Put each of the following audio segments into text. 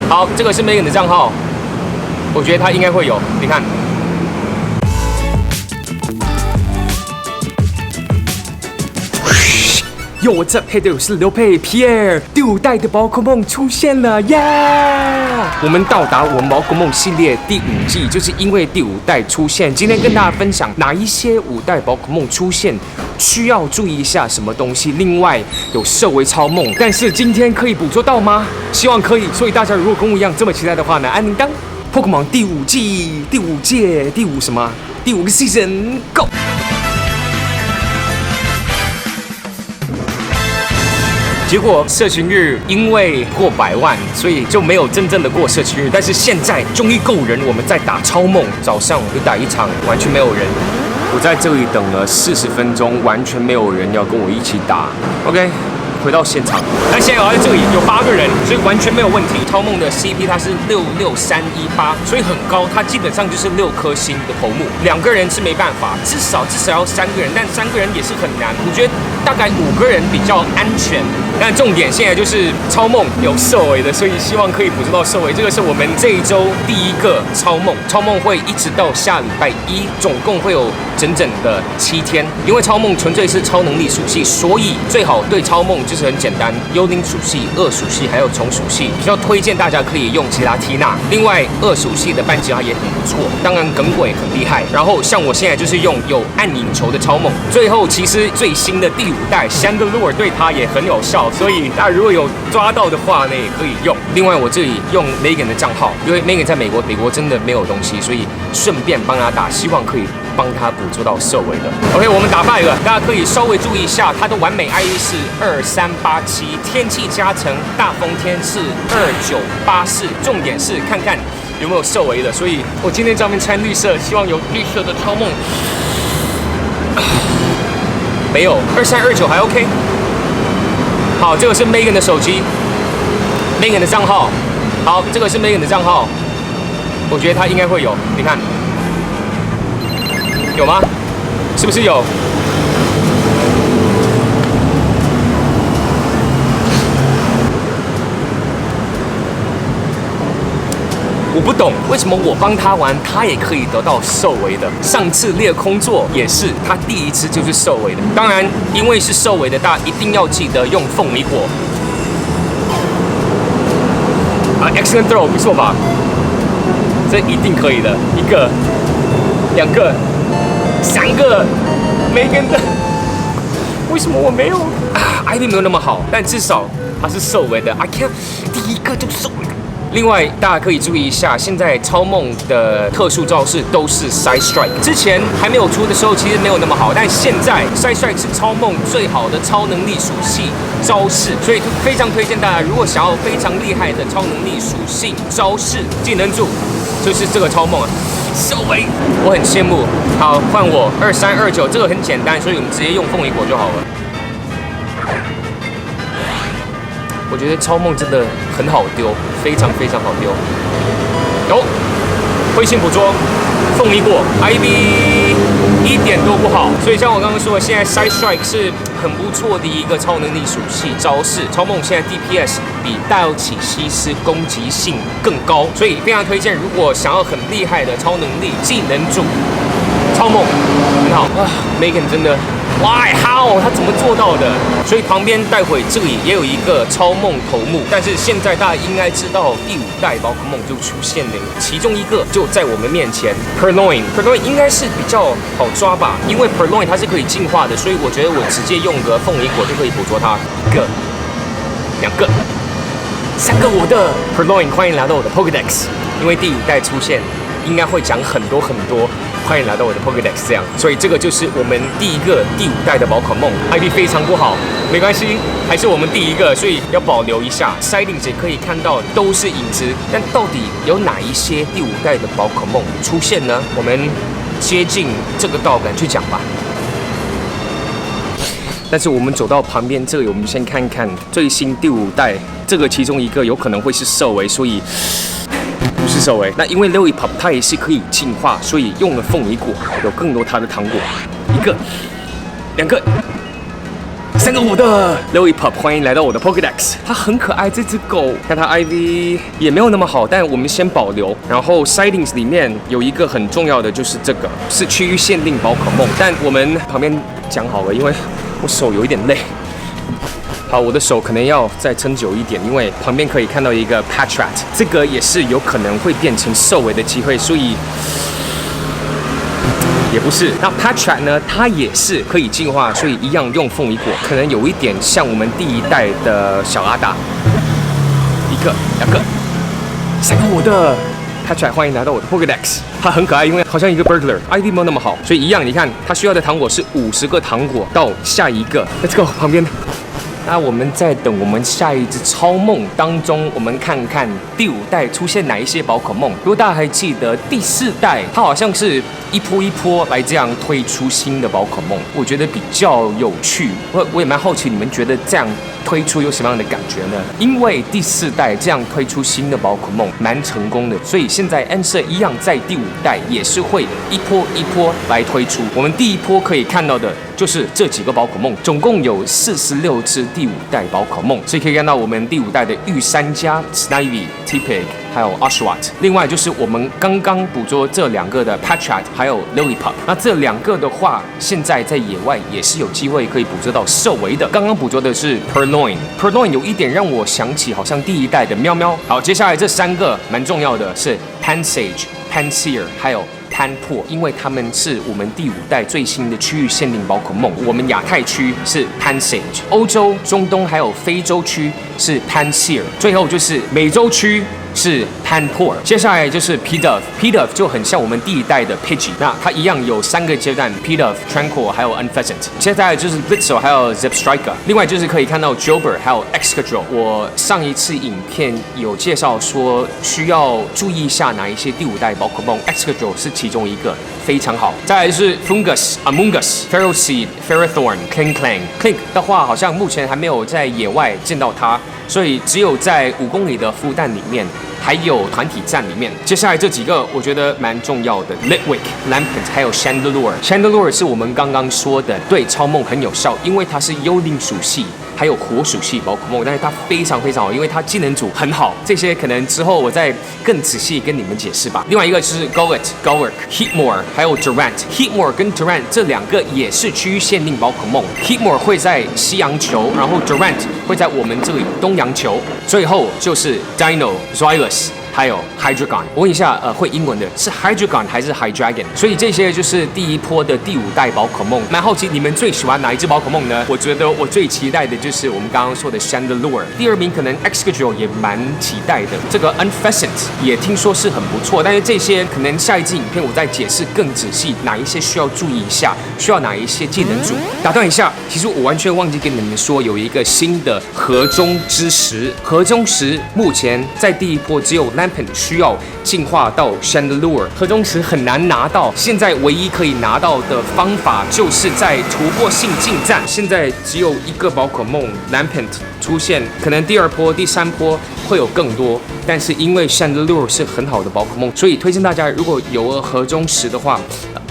好，这个是 Megan 的账号，我觉得他应该会有。你看。 Yo, what's up? Hey， 我是刘佩 Pierre。第5代的宝可梦出现了耶！我们到达我们宝可梦系列第5季，就是因为第5代出现。今天跟大家分享哪一些5代宝可梦出现需要注意一下什么东西。另外有兽为超梦，但是今天可以捕捉到吗？希望可以。所以大家如果跟我一样这么期待的话呢，按铃铛。Pokemon 第5季、第5届、第5什么？第5个 season go！ 结果社群日因为过100万，所以就没有真正的过社群日。但是现在终于够人，我们在打超梦。早上就打1场，完全没有人。我在这里等了40分钟，完全没有人要跟我一起打。OK。 回到现场，那现在我在这里有8个人，所以完全没有问题。超梦的 CP 它是66318，所以很高，它基本上就是6颗星的头目。2个人是没办法，至少要3个人，但3个人也是很难。我觉得大概5个人比较安全。但重点现在就是超梦有兽尾的，所以希望可以捕捉到兽尾。这个是我们这一周第1个超梦，超梦会一直到下礼拜1，总共会有整整的7天。因为超梦纯粹是超能力属性，所以最好对超梦就是很简单，幽灵属性、恶属性还有虫属性，比较推荐大家可以用吉拉缇娜。另外，恶属性的半吉拉也很不错，当然耿鬼很厉害。然后像我现在就是用有暗影球的超梦。最后，其实最新的第5代香德洛尔对他也很有效，所以大家如果有抓到的话呢，也可以用。另外，我这里用 Megan 的账号，因为 Megan 在美国真的没有东西，所以顺便帮他打，希望可以帮他捕捉到兽尾的。OK， 我们打败了，大家可以稍微注意一下，他的完美 ID 是2387，天气加成大风天是2984，重点是看看有没有兽尾的。所以我今天这边穿绿色，希望有绿色的超梦。没有，2329还 OK。好，这个是 Megan 的手机 ，Megan 的账号。好，这个是 Megan 的账号，我觉得他应该会有，你看。 有吗？是不是有？我不懂为什么我帮他玩，他也可以得到兽尾的。上次猎空座也是，他第1次就是兽尾的。当然，因为是兽尾的，大家一定要记得用凤梨果。Excellent throw， 不错吧？这一定可以的。1个、2个。 3个，Megan的，为什么我没有？ID 没有那么好，但至少它是兽尾的。I can't， 第1个就兽尾的。另外，大家可以注意一下，现在超梦的特殊招式都是 Side Strike。之前还没有出的时候，其实没有那么好，但现在 Side Strike 是超梦最好的超能力属性招式，所以非常推荐大家，如果想要非常厉害的超能力属性招式技能组，就是这个超梦啊。 兽尾，我很羡慕。好，换我2329，这个很简单，所以我们直接用凤梨果就好了。我觉得超梦真的很好丢，非常好丢。有，彗星捕捉，凤梨果 ，IB 1点都不好。所以像我刚刚说的，现在 Side Strike 是很不错的一个超能力属性招式。超梦现在 DPS 比戴尔奇西斯攻击性更高，所以非常推荐。如果想要很厉害的超能力技能组，超梦很好啊。Megan 真的 ，Why how 他怎么做到的？所以旁边待会这里也有一个超梦头目，但是现在大家应该知道第5代宝可梦就出现了，其中一个就在我们面前 ，Purloin 应该是比较好抓吧，因为 Purloin 它是可以进化的，所以我觉得我直接用个凤梨果就可以捕捉它。1个、2个、3个我的 Purloin， 欢迎来到我的 Pokédex， 因为第5代出现，应该会讲很多。欢迎来到我的 Pokédex， 这样，所以这个就是我们第5代的宝可梦 ，ID 非常不好，没关系，还是我们第1个，所以要保留一下。Sightings 也可以看到都是影子，但到底有哪一些第5代的宝可梦出现呢？我们接近这个道感去讲吧。但是我们走到旁边这里，我们先看看最新第5代，这个其中一个有可能会是兽尾，所以。不是兽尾，那因为 Lillipup 它也是可以进化，所以用了凤梨果，有更多它的糖果。1个、2个、3 3个5的 Louis Pup， 欢迎来到我的 Pokédex。它很可爱，这只狗，看它 IV 也没有那么好，但我们先保留。然后 Sightings 里面有一个很重要的就是这个是区域限定宝可梦，但我们旁边讲好了，因为我手有一点累。好，我的手可能要再撑久一点，因为旁边可以看到一个 Patrat， 这个也是有可能会变成兽尾的机会，所以也不是。那 Patrat 呢，它也是可以进化，所以一样用凤梨果，可能有一点像我们第一代的小阿达，一个、2个、3个5的。Patrat， 欢迎来到我的 Pokédex。它很可爱，因为好像一个 Burglar，IV 没有那么好，所以一样，你看它需要的糖果是50个糖果到下一个。Let's go， 旁边。那我们在等我们下一只超梦当中，我们看看第5代出现哪一些宝可梦。如果大家还记得第4代，它好像是一波一波来这样推出新的宝可梦，我觉得比较有趣。我也蛮好奇，你们觉得这样推出有什么样的感觉呢？因为第4代这样推出新的宝可梦蛮成功的，所以现在 N 社一样在第5代也是会一波一波来推出。我们第一波可以看到的就是这几个宝可梦，总共有46只第5代宝可梦，所以可以看到我们第5代的御三家 Snivy、T-Pig 还有 Oshawott， 另外就是我们刚刚捕捉这2个的 Patrat 还有 Lillipup。那这2个的话，现在在野外也是有机会可以捕捉到兽尾的。刚刚捕捉的是 Purloin 有一点让我想起好像第1代的喵喵。好，接下来这3个蛮重要的是 Pansage、Pansear 还有潘珀，因为他们是我们第5代最新的区域限定宝可梦。我们亚太区是 Pansage， 欧洲、中东还有非洲区是 Pansear， 最后就是美洲区是 Panpour。 接下来就是 Pidove 就很像我们第1代的 Pidgey， 那它一样有3个阶段 Pidove、Tranquil 还有 Unpheasant。 接下来就是 Blitzel 还有 Zipstriker， 另外就是可以看到 Jolbert 还有 Excadrill。 我上一次影片有介绍说需要注意一下哪一些第5代宝可梦， Excadrill 是其中一个，非常好。再来是 Fungus、Amoonguss、Ferroseed、Ferrothorn、Klinklang。Klink 的话好像目前还没有在野外见到它，所以只有在5公里的孵蛋里面还有团体战里面。接下来这几个我觉得蛮重要的 Litwick、Lampent 还有 Chandelure。 是我们刚刚说的对超梦很有效，因为它是幽灵属性还有火属性宝可梦，但是它非常非常好，因为它技能组很好。这些可能之后我再更仔细跟你们解释吧。另外一个就是 Golett、Golurk、Heatmor 还有 Durant。Heatmor 跟 Durant 这2个也是区域限定宝可梦。Heatmor 会在西洋球，然后 Durant 会在我们这里东洋球。最后就是 Dino、Zweilous还有 Hydreigon。 我问一下，会英文的是 Hydreigon 还是 Hydreigon？ 所以这些就是第1波的第5代宝可梦。蛮好奇你们最喜欢哪一只宝可梦呢？我觉得我最期待的就是我们刚刚说的 Chandelure， 第2名可能 Excadrill 也蛮期待的。这个 Unpheasant 也听说是很不错，但是这些可能下一支影片我再解释更仔细，哪一些需要注意一下，需要哪一些技能组。打断一下，其实我完全忘记跟你们说，有一个新的河中之石。河中石目前在第1波只有需要进化到 Chandelure， 河中石很难拿到，现在唯一可以拿到的方法就是在突破性近战。现在只有1个宝可梦 Lampent 出现，可能第2波、第3波会有更多，但是因为 Chandelure 是很好的宝可梦，所以推荐大家如果有河中石的话，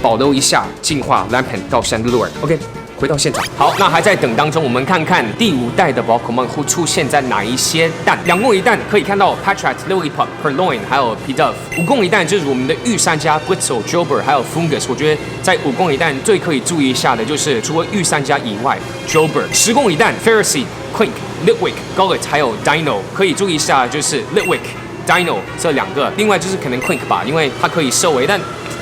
保留一下进化 Lampent 到 Chandelure。OK，回到现场，好，那还在等当中，我们看看第5代的宝可梦会出现在哪一些蛋。2公里蛋可以看到 Patrat、Lillipup、Purloin 还有 Pidove。5公里蛋就是我们的御三家 Blitzel、Jolbert 还有 Fungus。我觉得在5公里蛋最可以注意一下的就是除了御三家以外 Jolbert。10公里蛋 Ferroseed、Quink、Litwick、Golett 还有 Dino， 可以注意一下就是 Litwick、Dino 这2个。另外就是可能 Quink 吧，因为它可以收尾，但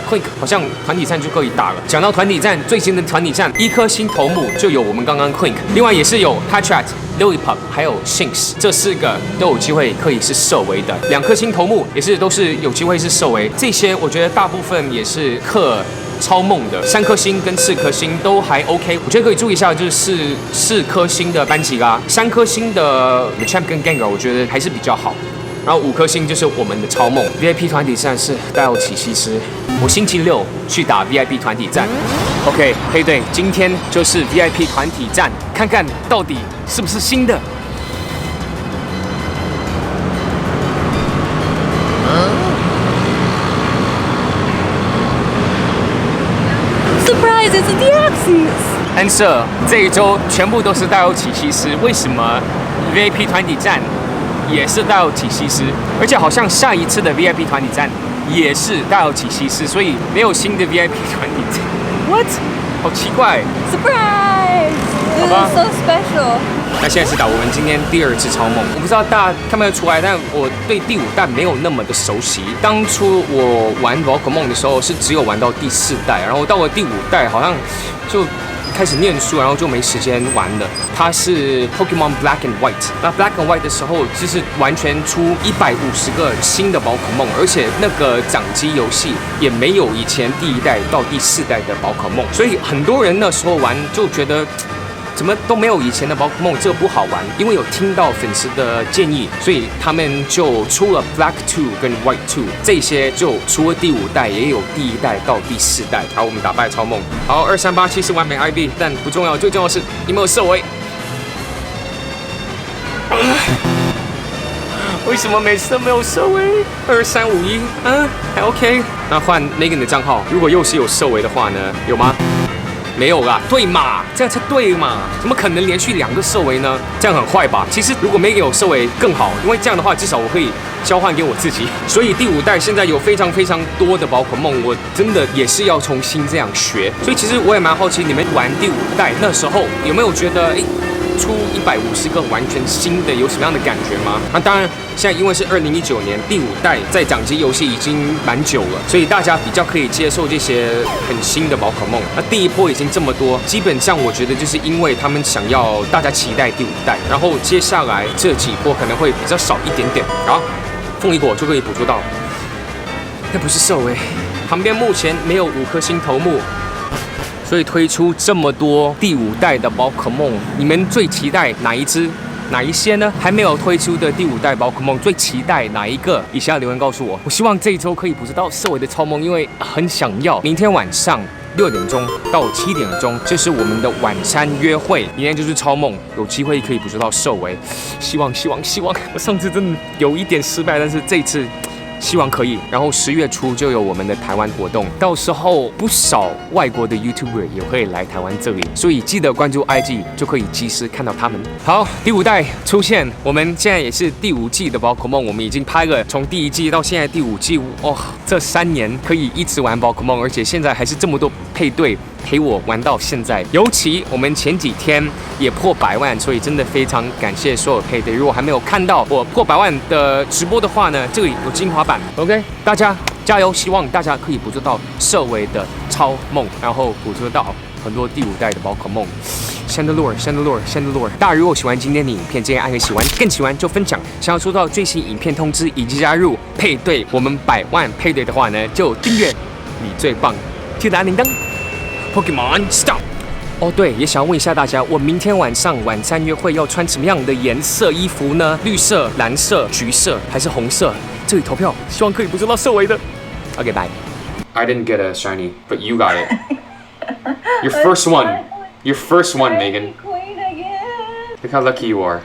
Quink 好像团体战就可以打了。讲到团体战，最新的团体战1颗星头目就有我们刚刚 Quink， 另外也是有 Patrat、Lillipup 还有 Shinx， 这4个都有机会可以是兽尾的。2颗星头目也是都是有机会是兽尾。这些我觉得大部分也是克超梦的，3颗星跟4颗星都还 OK。我觉得可以注意一下，就是4颗星的班吉拉，3颗星的 Machamp 跟 Gengar， 我觉得还是比较好。然后5颗星就是我们的超梦。VIP 团体战是戴奥奇西斯，我星期6去打 VIP 团体战。OK， 黑队，今天就是 VIP 团体战，看看到底是不是新的。Surprise! It's the Axis! 安社这一周全部都是带有体西斯，为什么 VIP 团体战也是带有体西斯？而且好像下一次的 VIP 团体战也是带有体西斯，所以没有新的 VIP 团体战。What？ 好奇怪 ！Surprise！ 好吧 This is so special。那现在是打我们今天第2支超梦，我不知道大家看不看得出来，但我对第5代没有那么的熟悉。当初我玩宝可梦的时候是只有玩到第4代，然后到了第5代好像就开始念书，然后就没时间玩了。它是 Pokemon Black and White， 那 Black and White 的时候就是完全出150个新的宝可梦，而且那个掌机游戏也没有以前第1代到第4代的宝可梦，所以很多人那时候玩就觉得怎么都没有以前的宝可梦，这个不好玩。因为有听到粉丝的建议，所以他们就出了 Black 2跟 White 2，这些就除了第5代，也有第1代到第4代。好，我们打败超梦。好，2387是完美 IB， 但不重要，最重要是有没有射尾。为什么每次都没有射尾？2351，还 OK。那换 Megan 的账号，如果又是有射尾的话呢？有吗？没有啦，对嘛，这样才对嘛，怎么可能连续2个射尾呢？这样很坏吧？其实如果没有射尾更好，因为这样的话至少我可以交换给我自己。所以第5代现在有非常非常多的宝可梦，我真的也是要重新这样学。所以其实我也蛮好奇，你们玩第5代那时候有没有觉得，出150个完全新的，有什么样的感觉吗？那当然，现在因为是2019年，第5代在掌机游戏已经蛮久了，所以大家比较可以接受这些很新的宝可梦。那第一波已经这么多，基本上我觉得就是因为他们想要大家期待第5代，然后接下来这几波可能会比较少一点点。好，凤梨果就可以捕捉到，那不是兽尾，旁边目前没有5颗星头目。所以推出这么多第5代的宝可梦，你们最期待哪一只？哪一些呢？还没有推出的第5代宝可梦，最期待哪一个？以下留言告诉我。我希望这一周可以捕捉到射尾的超梦，因为很想要。明天晚上6点钟到7点钟，这是我们的晚餐约会。明天就是超梦，有机会可以捕捉到射尾。希望。我上次真的有一点失败，但是这一次希望可以。然后10月初就有我们的台湾活动，到时候不少外国的 YouTuber 也会来台湾这里，所以记得关注 IG 就可以及时看到他们。好，第5代出现，我们现在也是第5季的宝可梦，我们已经拍了从第1季到现在第5季，这3年可以一直玩宝可梦，而且现在还是这么多配对陪我玩到现在。尤其我们前几天也破100万，所以真的非常感谢所有配对。如果还没有看到我破100万的直播的话呢，这里有精华版 ，OK， 大家加油！希望大家可以捕捉到射尾的超梦，然后捕捉到很多第5代的宝可梦。Chandelure， 大家如果喜欢今天的影片，建议按个喜欢，更喜欢就分享。想要收到最新影片通知以及加入配对我们100万配对的话呢，就订阅你最棒，记得按铃铛。Pokemon Stop。对，也想要问一下大家，我明天晚上晚餐约会要穿什么样的颜色衣服呢？绿色、蓝色、橘色还是红色？这里投票，希望可以捕捉到射尾的。Okay, bye. I didn't get a shiny, but you got it. Your first one, Megan. Look how lucky you are.